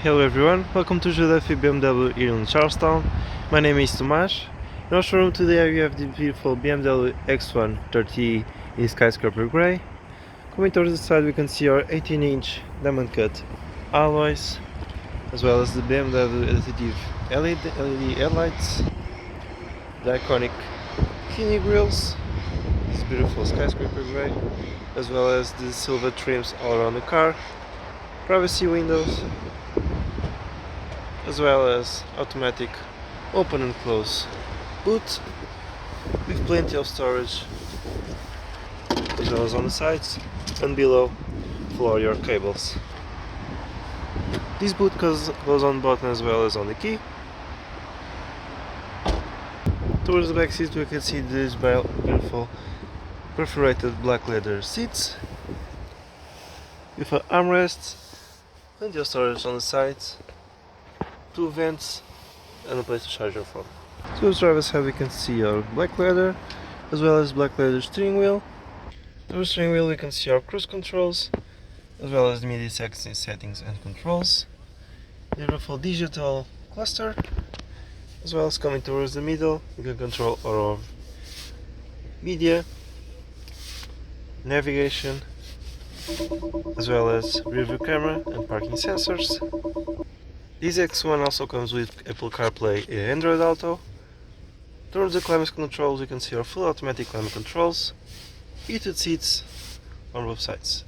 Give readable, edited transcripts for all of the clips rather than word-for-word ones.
Hello everyone, welcome to Joe Duffy BMW here in Charlestown. My name is Tomas. In our showroom today we have the beautiful BMW X130e in skyscraper grey. Coming towards the side we can see our 18-inch diamond cut alloys, as well as the BMW additive LED headlights, the iconic Kini grills, this beautiful skyscraper grey, as well as the silver trims all around the car, privacy windows, as well as automatic open and close boot with plenty of storage, as well as on the sides and below for your cables. This boot goes on the button as well as on the key. Towards the back seat we can see these beautiful perforated black leather seats with an armrest, plenty of storage on the sides, two vents and a place to charge your phone. So as driver's side we can see our black leather as well as black leather steering wheel. Through the steering wheel we can see our cruise controls as well as the media settings and controls. Beautiful digital cluster, as well as coming towards the middle we can control our media, navigation, as well as rear view camera and parking sensors. This X1 also comes with Apple CarPlay and Android Auto. Towards the climate controls you can see our full automatic climate controls, heated seats on both sides.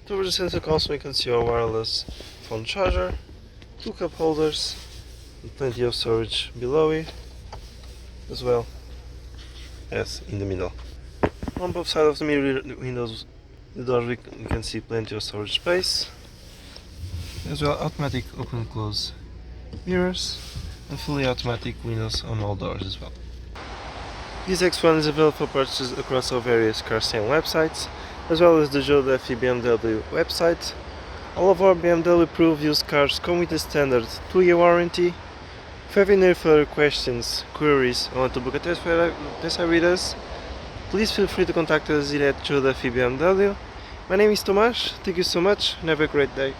Towards the center console you can see our wireless phone charger, two cup holders, and plenty of storage below it, as well as in the middle. On both sides of the mirror windows, the doors we can see plenty of storage space, as well automatic open and close mirrors and fully automatic windows on all doors as well. This X1 is available for purchase across our various car sale websites, as well as the Joe Duffy BMW website. All of our BMW approved used cars come with a standard 2-year warranty. If you have any further questions, queries, or want to book a test drive with us, please feel free to contact us here at Joe Duffy BMW. My name is Tomas, thank you so much and have a great day.